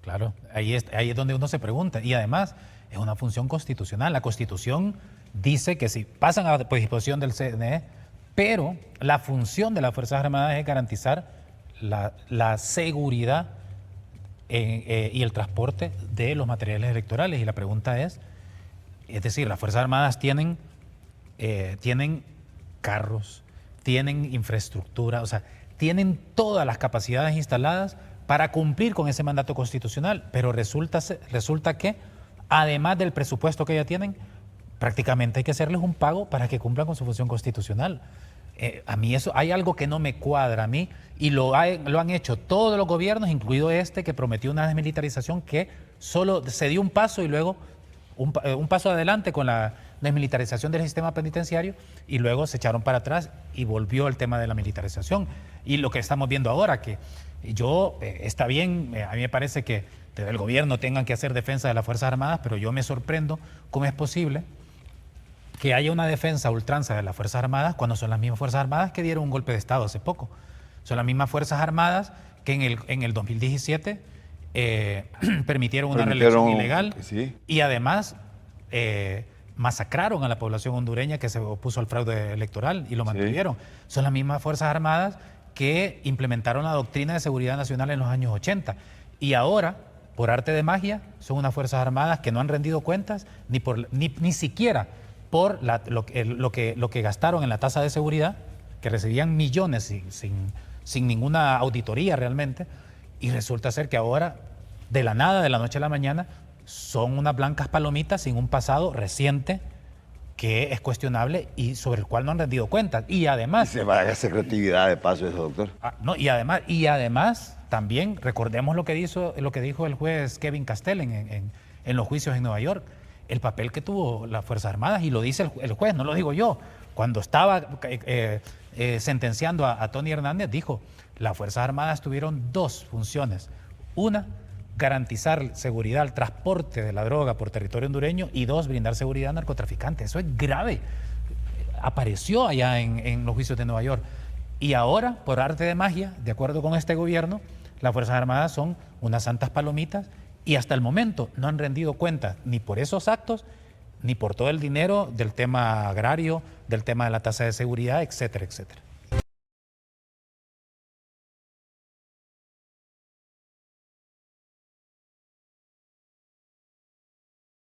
Claro, ahí es donde uno se pregunta. Y además, es una función constitucional. La Constitución dice que si pasan a disposición del CNE, pero la función de las Fuerzas Armadas es garantizar la seguridad y el transporte de los materiales electorales. Y la pregunta es decir, las Fuerzas Armadas tienen carros, tienen infraestructura, o sea, tienen todas las capacidades instaladas para cumplir con ese mandato constitucional, pero resulta que, además del presupuesto que ya tienen, prácticamente hay que hacerles un pago para que cumplan con su función constitucional. A mí eso, hay algo que no me cuadra a mí, y lo han hecho todos los gobiernos, incluido este, que prometió una desmilitarización que solo se dio un paso y luego un paso adelante con la desmilitarización del sistema penitenciario, y luego se echaron para atrás y volvió el tema de la militarización. Y lo que estamos viendo ahora, que está bien, a mí me parece que desde el gobierno tengan que hacer defensa de las Fuerzas Armadas, pero yo me sorprendo cómo es posible que haya una defensa a ultranza de las Fuerzas Armadas cuando son las mismas Fuerzas Armadas que dieron un golpe de Estado hace poco. Son las mismas Fuerzas Armadas que en el 2017 permitieron una reelección ilegal, ¿sí? Y además masacraron a la población hondureña que se opuso al fraude electoral y lo mantuvieron. Sí. Son las mismas Fuerzas Armadas que implementaron la doctrina de seguridad nacional en los años 80. Y ahora, por arte de magia, son unas Fuerzas Armadas que no han rendido cuentas ni siquiera por lo que gastaron en la tasa de seguridad, que recibían millones sin ninguna auditoría realmente, y resulta ser que ahora, de la nada, de la noche a la mañana, son unas blancas palomitas sin un pasado reciente que es cuestionable y sobre el cual no han rendido cuentas. Y además... Y se va a hacer creatividad de paso eso, doctor. Y además, también recordemos lo que dijo el juez Kevin Castell en los juicios en Nueva York, el papel que tuvo las Fuerzas Armadas, y lo dice el juez, no lo digo yo. Cuando estaba sentenciando a Tony Hernández, dijo, las Fuerzas Armadas tuvieron dos funciones. Una, garantizar seguridad al transporte de la droga por territorio hondureño, y dos, brindar seguridad a narcotraficantes. Eso es grave. Apareció allá en los juicios de Nueva York. Y ahora, por arte de magia, de acuerdo con este gobierno, las Fuerzas Armadas son unas santas palomitas, y hasta el momento no han rendido cuentas ni por esos actos, ni por todo el dinero del tema agrario, del tema de la tasa de seguridad, etcétera, etcétera.